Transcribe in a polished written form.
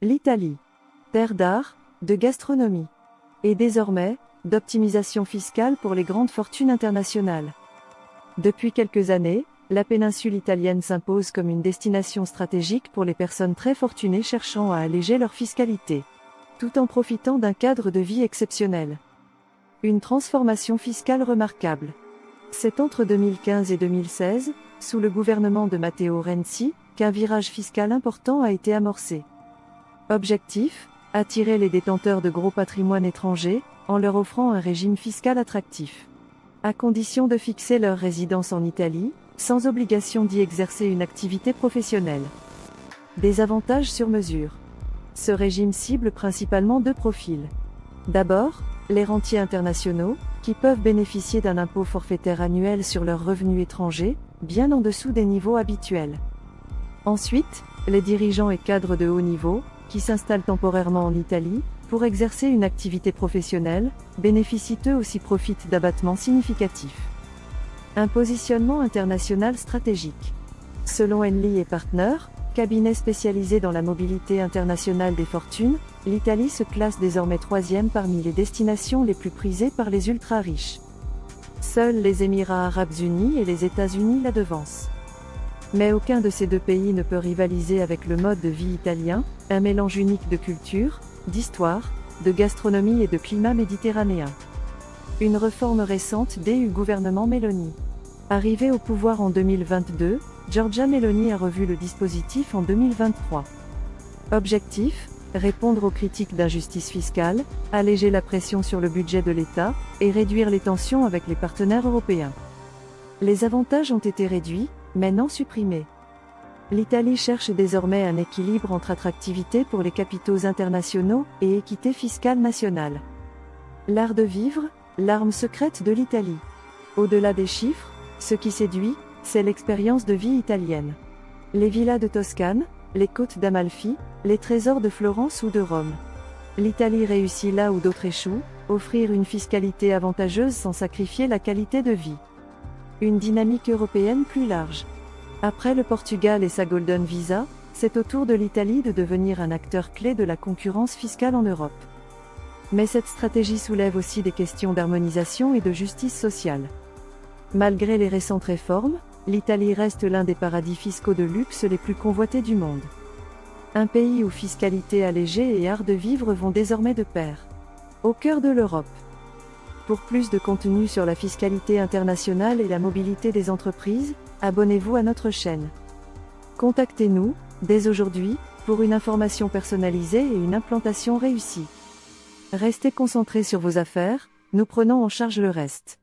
L'Italie. Terre d'art, de gastronomie. Et désormais, d'optimisation fiscale pour les grandes fortunes internationales. Depuis quelques années, la péninsule italienne s'impose comme une destination stratégique pour les personnes très fortunées cherchant à alléger leur fiscalité, tout en profitant d'un cadre de vie exceptionnel. Une transformation fiscale remarquable. C'est entre 2015 et 2016, sous le gouvernement de Matteo Renzi, qu'un virage fiscal important a été amorcé. Objectif : attirer les détenteurs de gros patrimoines étrangers, en leur offrant un régime fiscal attractif. À condition de fixer leur résidence en Italie, sans obligation d'y exercer une activité professionnelle. Des avantages sur mesure. Ce régime cible principalement deux profils. D'abord, les rentiers internationaux, qui peuvent bénéficier d'un impôt forfaitaire annuel sur leurs revenus étrangers, bien en dessous des niveaux habituels. Ensuite, les dirigeants et cadres de haut niveau, qui s'installent temporairement en Italie, pour exercer une activité professionnelle, bénéficient eux aussi profitent d'abattements significatifs. Un positionnement international stratégique. Selon Henley & Partners, cabinet spécialisé dans la mobilité internationale des fortunes, l'Italie se classe désormais 3e parmi les destinations les plus prisées par les ultra-riches. Seuls les Émirats arabes unis et les États-Unis la devancent. Mais aucun de ces deux pays ne peut rivaliser avec le mode de vie italien, un mélange unique de culture, d'histoire, de gastronomie et de climat méditerranéen. Une réforme récente du gouvernement Meloni. Arrivée au pouvoir en 2022, Giorgia Meloni a revu le dispositif en 2023. Objectif : répondre aux critiques d'injustice fiscale, alléger la pression sur le budget de l'État, et réduire les tensions avec les partenaires européens. Les avantages ont été réduits, mais non supprimés. L'Italie cherche désormais un équilibre entre attractivité pour les capitaux internationaux et équité fiscale nationale. L'art de vivre, l'arme secrète de l'Italie. Au-delà des chiffres, ce qui séduit, c'est l'expérience de vie italienne. Les villas de Toscane, les côtes d'Amalfi, les trésors de Florence ou de Rome. L'Italie réussit là où d'autres échouent, offrir une fiscalité avantageuse sans sacrifier la qualité de vie. Une dynamique européenne plus large. Après le Portugal et sa Golden Visa, c'est au tour de l'Italie de devenir un acteur clé de la concurrence fiscale en Europe. Mais cette stratégie soulève aussi des questions d'harmonisation et de justice sociale. Malgré les récentes réformes, l'Italie reste l'un des paradis fiscaux de luxe les plus convoités du monde. Un pays où fiscalité allégée et art de vivre vont désormais de pair. Au cœur de l'Europe. Pour plus de contenu sur la fiscalité internationale et la mobilité des entreprises, abonnez-vous à notre chaîne. Contactez-nous, dès aujourd'hui, pour une information personnalisée et une implantation réussie. Restez concentrés sur vos affaires, nous prenons en charge le reste.